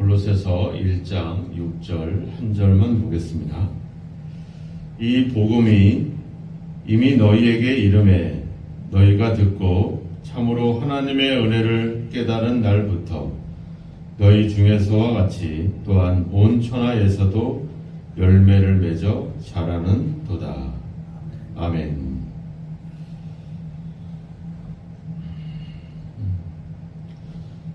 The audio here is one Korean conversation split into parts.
골로새서 1장 6절 한 절만 보겠습니다. 이 복음이 이미 너희에게 이름에 너희가 듣고 참으로 하나님의 은혜를 깨달은 날부터 너희 중에서와 같이 또한 온 천하에서도 열매를 맺어 자라는 도다. 아멘.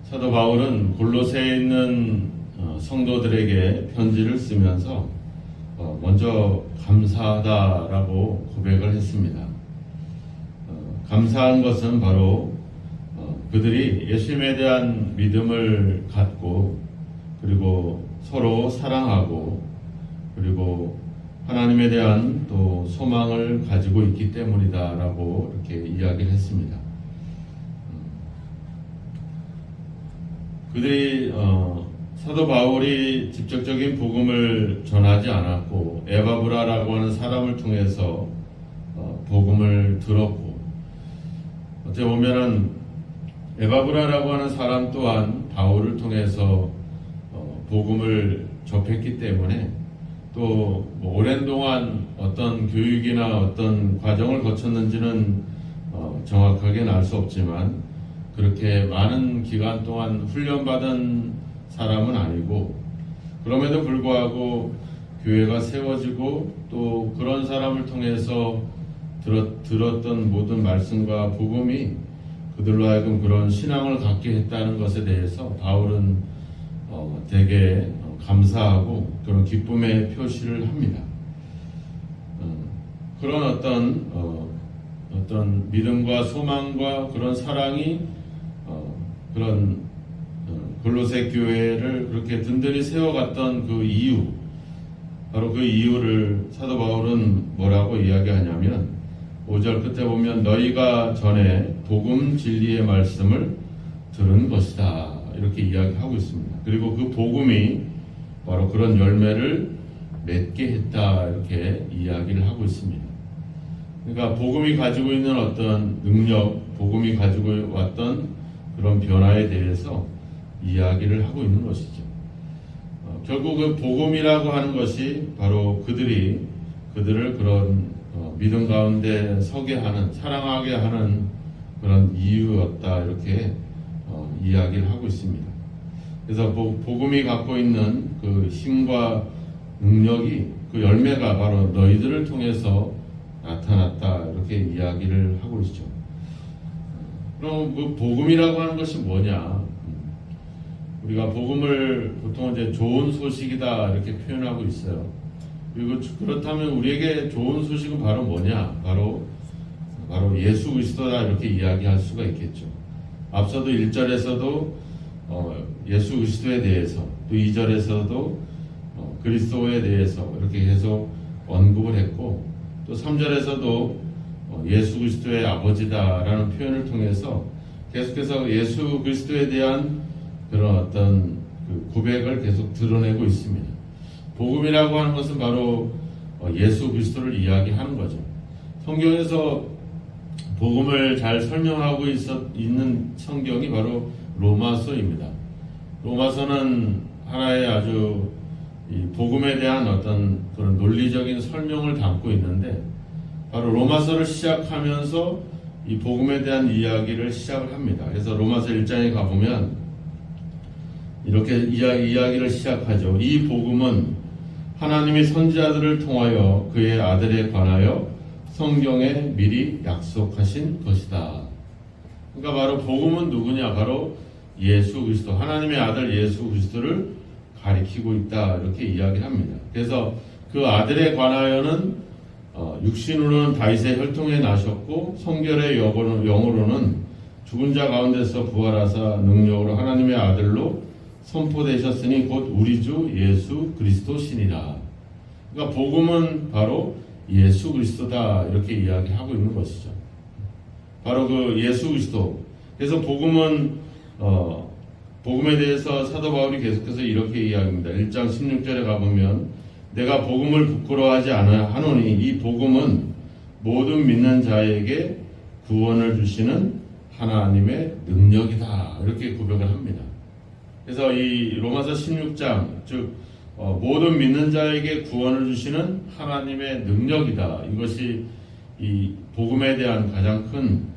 사도 바울은 골로새에 있는 성도들에게 편지를 쓰면서 먼저 감사하다라고 고백을 했습니다. 감사한 것은 바로 그들이 예수님에 대한 믿음을 갖고 그리고 서로 사랑하고 그리고 하나님에 대한 또 소망을 가지고 있기 때문이다라고 이렇게 이야기를 했습니다. 그들이 사도 바울이 직접적인 복음을 전하지 않았고 에바브라라고 하는 사람을 통해서 복음을 들었고, 어떻게 보면은 에바브라라고 하는 사람 또한 바울을 통해서 복음을 접했기 때문에 또 뭐 오랜 동안 어떤 교육이나 어떤 과정을 거쳤는지는 정확하게는 알 수 없지만 그렇게 많은 기간 동안 훈련받은 사람은 아니고, 그럼에도 불구하고 교회가 세워지고 또 그런 사람을 통해서 들었던 모든 말씀과 복음이 그들로 하여금 그런 신앙을 갖게 했다는 것에 대해서 바울은 되게 감사하고 그런 기쁨의 표시를 합니다. 그런 어떤 믿음과 소망과 그런 사랑이 그런 골로새 교회를 그렇게 든든히 세워갔던 그 이유, 바로 그 이유를 사도 바울은 뭐라고 이야기하냐면 5절 끝에 보면 너희가 전에 복음 진리의 말씀을 들은 것이다 이렇게 이야기하고 있습니다. 그리고 그 복음이 바로 그런 열매를 맺게 했다 이렇게 이야기를 하고 있습니다. 그러니까 복음이 가지고 있는 어떤 능력, 복음이 가지고 왔던 그런 변화에 대해서 이야기를 하고 있는 것이죠. 결국 그 복음이라고 하는 것이 바로 그들을 그런 믿음 가운데 서게 하는, 사랑하게 하는 그런 이유였다 이렇게 이야기를 하고 있습니다. 그래서 복음이 갖고 있는 그 힘과 능력이, 그 열매가 바로 너희들을 통해서 나타났다 이렇게 이야기를 하고 있죠. 그럼 그 복음이라고 하는 것이 뭐냐? 우리가 복음을 보통 이제 좋은 소식이다 이렇게 표현하고 있어요. 그리고 그렇다면 우리에게 좋은 소식은 바로 뭐냐? 바로 예수 그리스도다 이렇게 이야기할 수가 있겠죠. 앞서도 1절에서도 예수 그리스도에 대해서, 또 2절에서도 그리스도에 대해서 이렇게 계속 언급을 했고, 또 3절에서도 예수 그리스도의 아버지다라는 표현을 통해서 계속해서 예수 그리스도에 대한 그런 어떤 그 고백을 계속 드러내고 있습니다. 복음이라고 하는 것은 바로 예수 그리스도를 이야기하는 거죠. 성경에서 복음을 잘 설명하고 있는 성경이 바로 로마서입니다. 로마서는 하나의 아주 이 복음에 대한 어떤 그런 논리적인 설명을 담고 있는데, 바로 로마서를 시작하면서 이 복음에 대한 이야기를 시작을 합니다. 그래서 로마서 1장에 가보면 이렇게 이야기를 시작하죠. 이 복음은 하나님이 선지자들을 통하여 그의 아들에 관하여 성경에 미리 약속하신 것이다. 그러니까 바로 복음은 누구냐? 바로 예수 그리스도, 하나님의 아들 예수 그리스도를 가리키고 있다 이렇게 이야기를 합니다. 그래서 그 아들에 관하여는 육신으로는 다윗의 혈통에 나셨고 성결의 영으로는 죽은 자 가운데서 부활하사 능력으로 하나님의 아들로 선포되셨으니 곧 우리 주 예수 그리스도시니라. 그러니까 복음은 바로 예수 그리스도다 이렇게 이야기하고 있는 것이죠. 바로 그 예수 그리스도. 그래서 복음은 복음에 대해서 사도 바울이 계속해서 이렇게 이야기합니다. 1장 16절에 가보면 내가 복음을 부끄러워하지 않으노니 이 복음은 모든 믿는 자에게 구원을 주시는 하나님의 능력이다 이렇게 고백을 합니다. 그래서 이 로마서 16장, 즉 모든 믿는 자에게 구원을 주시는 하나님의 능력이다. 이것이 이 복음에 대한 가장 큰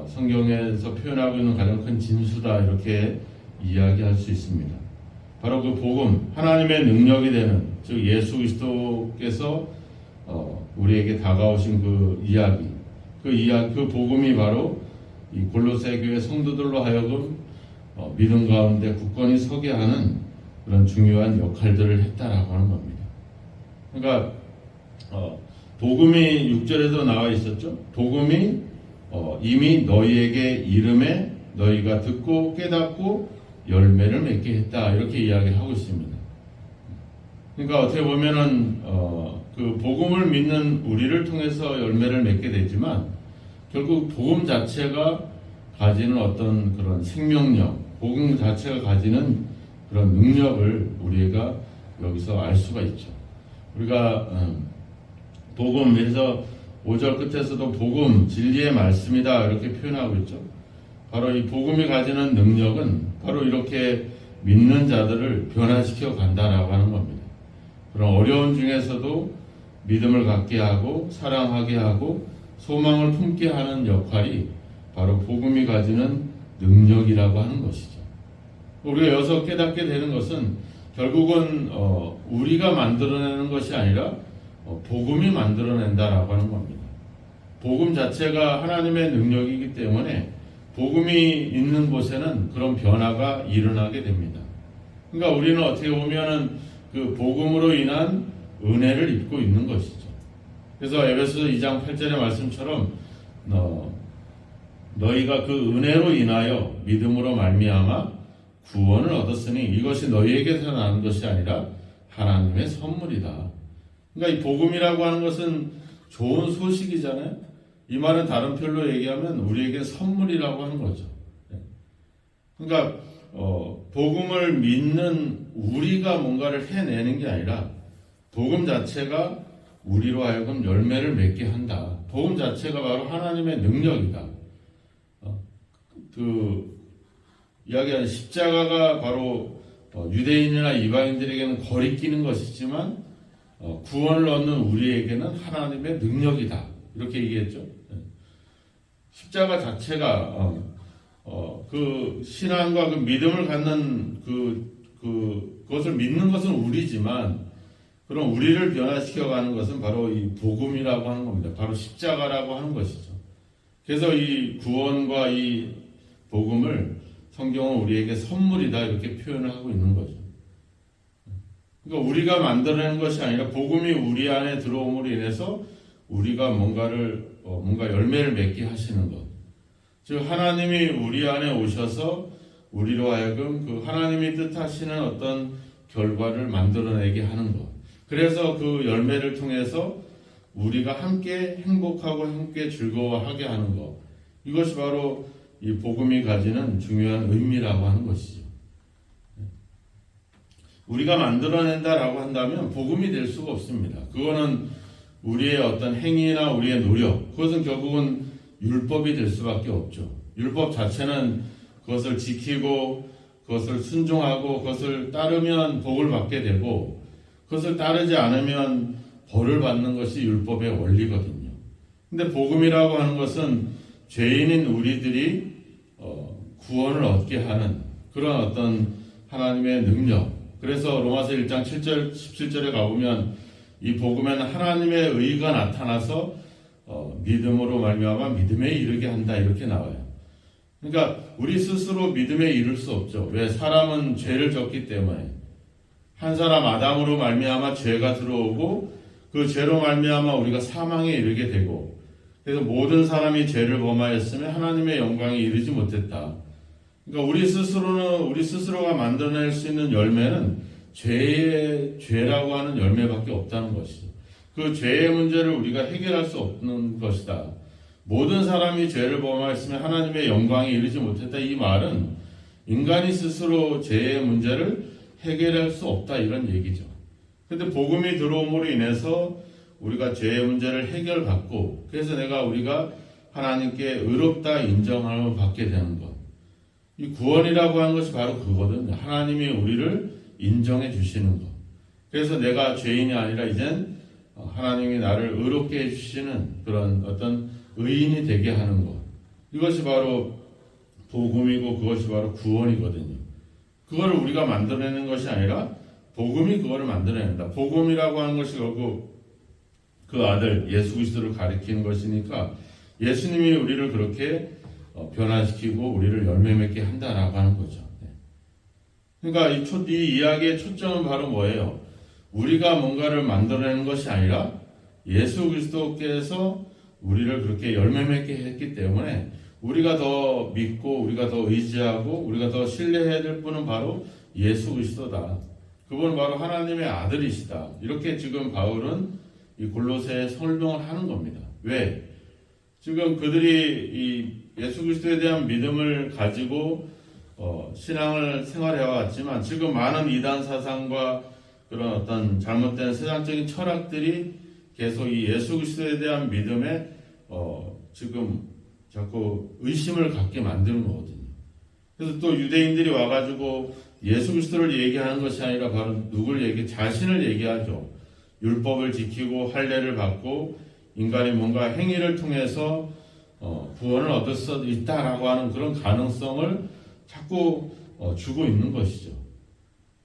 성경에서 표현하고 있는 가장 큰 진수다. 이렇게 이야기할 수 있습니다. 바로 그 복음, 하나님의 능력이 되는, 즉 예수 그리스도께서 우리에게 다가오신 그 이야기, 그 복음이 바로 이 골로새 교회 성도들로 하여금 믿음 가운데 굳건히 서게 하는 그런 중요한 역할들을 했다라고 하는 겁니다. 그러니까 복음이 6절에도 나와 있었죠. 복음이 이미 너희에게 이름에 너희가 듣고 깨닫고 열매를 맺게 했다. 이렇게 이야기하고 있습니다. 그러니까 어떻게 보면은 그 복음을 믿는 우리를 통해서 열매를 맺게 되지만 결국 복음 자체가 가지는 어떤 그런 생명력, 복음 자체가 가지는 그런 능력을 우리가 여기서 알 수가 있죠. 우리가 복음, 그래서 5절 끝에서도 복음, 진리의 말씀이다 이렇게 표현하고 있죠. 바로 이 복음이 가지는 능력은 바로 이렇게 믿는 자들을 변화시켜 간다라고 하는 겁니다. 그런 어려운 중에서도 믿음을 갖게 하고 사랑하게 하고 소망을 품게 하는 역할이 바로 복음이 가지는 능력이라고 하는 것이죠. 우리가 여기서 깨닫게 되는 것은 결국은 우리가 만들어내는 것이 아니라 복음이 만들어낸다라고 하는 겁니다. 복음 자체가 하나님의 능력이기 때문에 복음이 있는 곳에는 그런 변화가 일어나게 됩니다. 그러니까 우리는 어떻게 보면은 그 복음으로 인한 은혜를 입고 있는 것이죠. 그래서 에베소서 2장 8절의 말씀처럼 너희가 그 은혜로 인하여 믿음으로 말미암아 구원을 얻었으니 이것이 너희에게서 나는 것이 아니라 하나님의 선물이다. 그러니까 이 복음이라고 하는 것은 좋은 소식이잖아요. 이 말은 다른 표현로 얘기하면 우리에게 선물이라고 하는 거죠. 그러니까 복음을 믿는 우리가 뭔가를 해내는 게 아니라 복음 자체가 우리로 하여금 열매를 맺게 한다. 복음 자체가 바로 하나님의 능력이다. 이야기하는 십자가가 바로 유대인이나 이방인들에게는 거리끼는 것이지만 구원을 얻는 우리에게는 하나님의 능력이다. 이렇게 얘기했죠. 십자가 자체가 그 신앙과 그 믿음을 갖는 그것을 믿는 것은 우리지만 그럼 우리를 변화시켜가는 것은 바로 이 복음이라고 하는 겁니다. 바로 십자가라고 하는 것이죠. 그래서 이 구원과 이 복음을 성경은 우리에게 선물이다 이렇게 표현을 하고 있는 거죠. 그러니까 우리가 만들어낸 것이 아니라 복음이 우리 안에 들어옴으로 인해서 우리가 뭔가 열매를 맺게 하시는 것. 즉 하나님이 우리 안에 오셔서 우리로 하여금 그 하나님이 뜻하시는 어떤 결과를 만들어내게 하는 것. 그래서 그 열매를 통해서 우리가 함께 행복하고 함께 즐거워하게 하는 것. 이것이 바로 이 복음이 가지는 중요한 의미라고 하는 것이죠. 우리가 만들어낸다라고 한다면 복음이 될 수가 없습니다. 그거는 우리의 어떤 행위나 우리의 노력, 그것은 결국은 율법이 될 수밖에 없죠. 율법 자체는 그것을 지키고 그것을 순종하고 그것을 따르면 복을 받게 되고 그것을 따르지 않으면 벌을 받는 것이 율법의 원리거든요. 근데 복음이라고 하는 것은 죄인인 우리들이 구원을 얻게 하는 그런 어떤 하나님의 능력. 그래서 로마서 1장 7절, 17절에 가보면 이 복음에는 하나님의 의가 나타나서 믿음으로 말미암아 믿음에 이르게 한다 이렇게 나와요. 그러니까 우리 스스로 믿음에 이를 수 없죠. 왜? 사람은 죄를 졌기 때문에. 한 사람 아담으로 말미암아 죄가 들어오고 그 죄로 말미암아 우리가 사망에 이르게 되고 그래서 모든 사람이 죄를 범하였으면 하나님의 영광에 이르지 못했다. 그러니까 우리 스스로가 만들어낼 수 있는 열매는 죄라고 하는 열매밖에 없다는 것이죠. 그 죄의 문제를 우리가 해결할 수 없는 것이다. 모든 사람이 죄를 범하였으면 하나님의 영광에 이르지 못했다. 이 말은 인간이 스스로 죄의 문제를 해결할 수 없다 이런 얘기죠. 그런데 복음이 들어옴으로 인해서 우리가 죄의 문제를 해결받고 그래서 우리가 하나님께 의롭다 인정함을 받게 되는 것. 이 구원이라고 하는 것이 바로 그거거든요. 하나님이 우리를 인정해 주시는 것. 그래서 내가 죄인이 아니라 이젠 하나님이 나를 의롭게 해주시는 그런 어떤 의인이 되게 하는 것. 이것이 바로 복음이고 그것이 바로 구원이거든요. 그거를 우리가 만들어내는 것이 아니라 복음이 그거를 만들어낸다. 복음이라고 하는 것이 결국 그 아들 예수 그리스도를 가리키는 것이니까 예수님이 우리를 그렇게 변화시키고 우리를 열매 맺게 한다라고 하는 거죠. 그러니까 이 이야기의 초점은 바로 뭐예요? 우리가 뭔가를 만들어내는 것이 아니라 예수 그리스도께서 우리를 그렇게 열매 맺게 했기 때문에 우리가 더 믿고 우리가 더 의지하고 우리가 더 신뢰해야 될 분은 바로 예수 그리스도다. 그분은 바로 하나님의 아들이시다. 이렇게 지금 바울은 이 골로새에 설명을 하는 겁니다. 왜? 지금 그들이 이 예수 그리스도에 대한 믿음을 가지고 신앙을 생활해 왔지만 지금 많은 이단 사상과 그런 어떤 잘못된 세상적인 철학들이 계속 이 예수 그리스도에 대한 믿음에 지금 자꾸 의심을 갖게 만드는 거거든요. 그래서 또 유대인들이 와가지고 예수 그리스도를 얘기하는 것이 아니라 바로 자신을 얘기하죠. 율법을 지키고 할례를 받고 인간이 뭔가 행위를 통해서 구원을 얻을 수 있다라고 하는 그런 가능성을 자꾸 주고 있는 것이죠.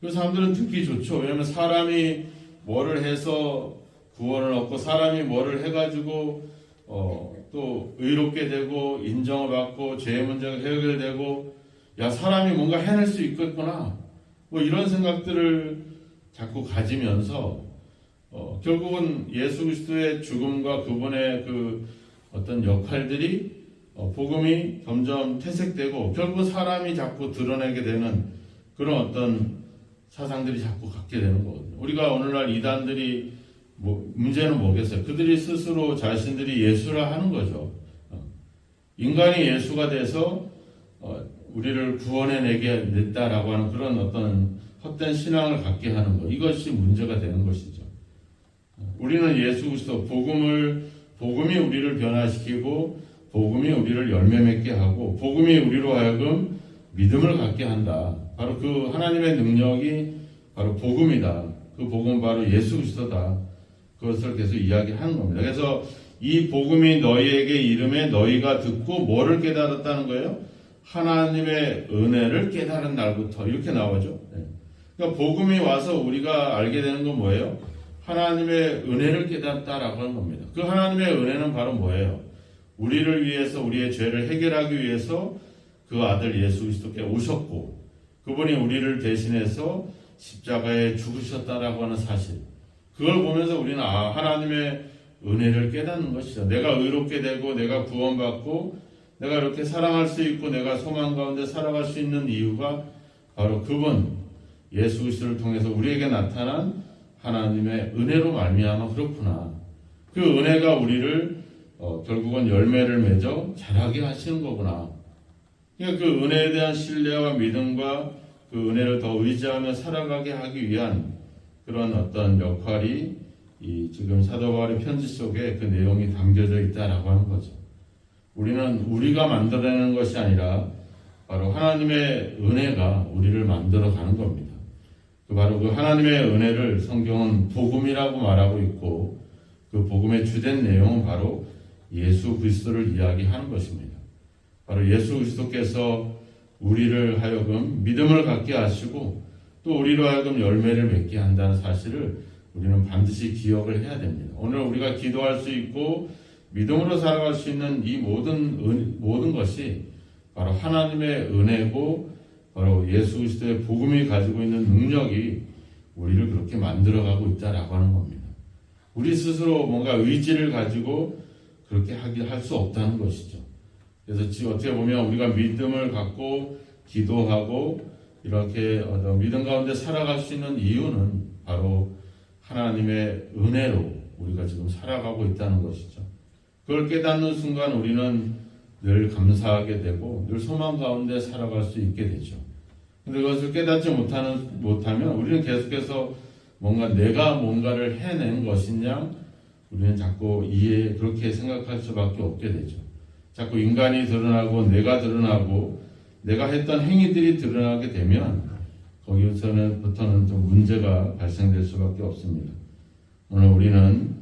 그 사람들은 듣기 좋죠. 왜냐하면 사람이 뭐를 해서 구원을 얻고 사람이 뭐를 해가지고 또 의롭게 되고 인정을 받고 죄의 문제가 해결되고 야 사람이 뭔가 해낼 수 있겠구나 뭐 이런 생각들을 자꾸 가지면서 결국은 예수 그리스도의 죽음과 그분의 그 어떤 역할들이 복음이 점점 퇴색되고 결국은 사람이 자꾸 드러내게 되는 그런 어떤 사상들이 자꾸 갖게 되는 거거든요. 우리가 오늘날 이단들이 문제는 뭐겠어요? 그들이 스스로 자신들이 예수라 하는 거죠. 인간이 예수가 돼서 우리를 구원해내게 됐다라고 하는 그런 어떤 헛된 신앙을 갖게 하는 것. 이것이 문제가 되는 것이죠. 우리는 예수 그리스도 복음이 우리를 변화시키고 복음이 우리를 열매 맺게 하고 복음이 우리로 하여금 믿음을 갖게 한다. 바로 그 하나님의 능력이 바로 복음이다. 그 복음은 바로 예수 그리스도다. 그것을 계속 이야기하는 겁니다. 그래서 이 복음이 너희에게 이름에 너희가 듣고 뭐를 깨달았다는 거예요? 하나님의 은혜를 깨달은 날부터 이렇게 나오죠. 그러니까 복음이 와서 우리가 알게 되는 건 뭐예요? 하나님의 은혜를 깨닫다라고 하는 겁니다. 그 하나님의 은혜는 바로 뭐예요? 우리를 위해서 우리의 죄를 해결하기 위해서 그 아들 예수 그리스도께 오셨고 그분이 우리를 대신해서 십자가에 죽으셨다라고 하는 사실. 그걸 보면서 우리는 하나님의 은혜를 깨닫는 것이죠. 내가 의롭게 되고 내가 구원받고 내가 이렇게 사랑할 수 있고 내가 소망 가운데 살아갈 수 있는 이유가 바로 그분 예수 그리스도를 통해서 우리에게 나타난 하나님의 은혜로 말미암아 그렇구나. 그 은혜가 우리를 결국은 열매를 맺어 자라게 하시는 거구나. 그러니까 그 은혜에 대한 신뢰와 믿음과 그 은혜를 더 의지하며 살아가게 하기 위한 그런 어떤 역할이 이 지금 사도 바울의 편지 속에 그 내용이 담겨져 있다라고 하는 거죠. 우리는 우리가 만들어내는 것이 아니라 바로 하나님의 은혜가 우리를 만들어가는 겁니다. 바로 그 하나님의 은혜를 성경은 복음이라고 말하고 있고 그 복음의 주된 내용은 바로 예수 그리스도를 이야기하는 것입니다. 바로 예수 그리스도께서 우리를 하여금 믿음을 갖게 하시고 또 우리로 하여금 열매를 맺게 한다는 사실을 우리는 반드시 기억을 해야 됩니다. 오늘 우리가 기도할 수 있고 믿음으로 살아갈 수 있는 이 모든 것이 바로 하나님의 은혜고 바로 예수 그리스도의 복음이 가지고 있는 능력이 우리를 그렇게 만들어가고 있다라고 하는 겁니다. 우리 스스로 뭔가 의지를 가지고 그렇게 할 수 없다는 것이죠. 그래서 어떻게 보면 우리가 믿음을 갖고 기도하고 이렇게 믿음 가운데 살아갈 수 있는 이유는 바로 하나님의 은혜로 우리가 지금 살아가고 있다는 것이죠. 그걸 깨닫는 순간 우리는 늘 감사하게 되고 늘 소망 가운데 살아갈 수 있게 되죠. 근데 그것을 깨닫지 못하면 우리는 계속해서 내가 뭔가를 해낸 것이냐 우리는 자꾸 그렇게 생각할 수밖에 없게 되죠. 자꾸 인간이 드러나고 내가 드러나고 내가 했던 행위들이 드러나게 되면 거기서부터는 좀 문제가 발생될 수밖에 없습니다. 오늘 우리는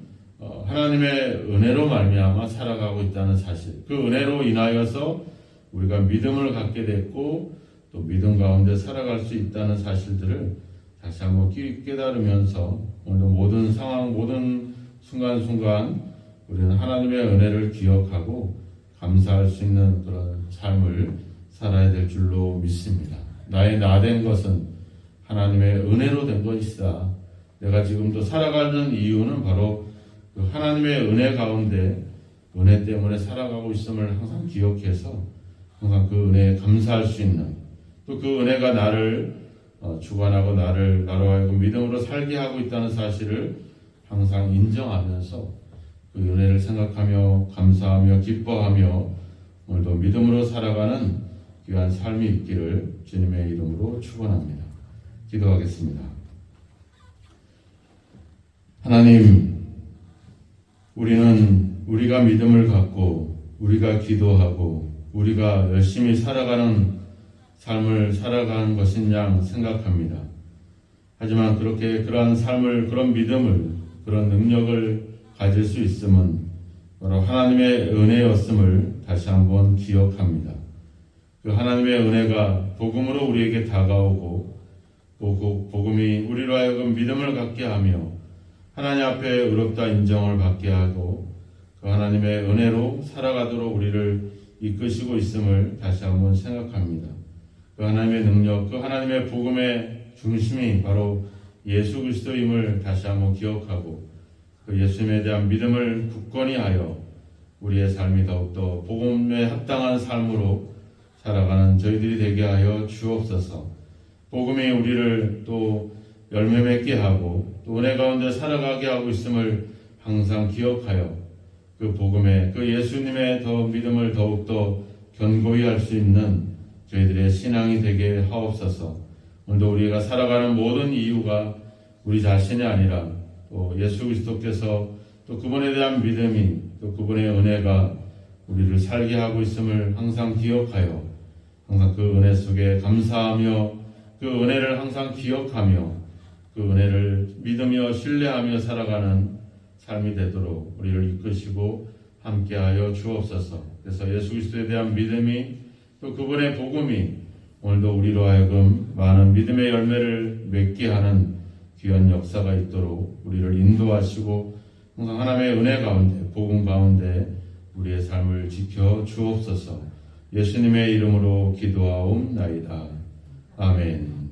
하나님의 은혜로 말미암아 살아가고 있다는 사실, 그 은혜로 인하여서 우리가 믿음을 갖게 됐고 또 믿음 가운데 살아갈 수 있다는 사실들을 다시 한번 깨달으면서 오늘도 모든 상황, 모든 순간순간 우리는 하나님의 은혜를 기억하고 감사할 수 있는 그런 삶을 살아야 될 줄로 믿습니다. 나의 나된 것은 하나님의 은혜로 된 것이다. 내가 지금도 살아가는 이유는 바로 그 하나님의 은혜 가운데 은혜 때문에 살아가고 있음을 항상 기억해서 항상 그 은혜에 감사할 수 있는, 또 그 은혜가 나를 주관하고 나로 하여금 믿음으로 살게 하고 있다는 사실을 항상 인정하면서 그 은혜를 생각하며 감사하며 기뻐하며 오늘도 믿음으로 살아가는 귀한 삶이 있기를 주님의 이름으로 축원합니다. 기도하겠습니다. 하나님, 우리가 믿음을 갖고 우리가 기도하고 우리가 열심히 살아가는 삶을 살아가는 것인 양 생각합니다. 하지만 그러한 삶을, 그런 믿음을, 그런 능력을 가질 수 있음은 바로 하나님의 은혜였음을 다시 한번 기억합니다. 그 하나님의 은혜가 복음으로 우리에게 다가오고 또 그 복음이 우리로 하여금 믿음을 갖게 하며 하나님 앞에 의롭다 인정을 받게 하고 그 하나님의 은혜로 살아가도록 우리를 이끄시고 있음을 다시 한번 생각합니다. 그 하나님의 능력, 그 하나님의 복음의 중심이 바로 예수 그리스도임을 다시 한번 기억하고 그 예수님에 대한 믿음을 굳건히 하여 우리의 삶이 더욱더 복음에 합당한 삶으로 살아가는 저희들이 되게 하여 주옵소서. 복음이 우리를 또 열매 맺게 하고 또 은혜 가운데 살아가게 하고 있음을 항상 기억하여 그 복음에, 그 예수님의 더 믿음을 더욱더 견고히 할 수 있는 저희들의 신앙이 되게 하옵소서. 오늘도 우리가 살아가는 모든 이유가 우리 자신이 아니라 또 예수 그리스도께서 또 그분에 대한 믿음이, 또 그분의 은혜가 우리를 살게 하고 있음을 항상 기억하여 항상 그 은혜 속에 감사하며 그 은혜를 항상 기억하며 그 은혜를 믿으며 신뢰하며 살아가는 삶이 되도록 우리를 이끄시고 함께하여 주옵소서. 그래서 예수 그리스도에 대한 믿음이 또 그분의 복음이 오늘도 우리로 하여금 많은 믿음의 열매를 맺게 하는 귀한 역사가 있도록 우리를 인도하시고 항상 하나님의 은혜 가운데, 복음 가운데 우리의 삶을 지켜 주옵소서. 예수님의 이름으로 기도하옵나이다. 아멘.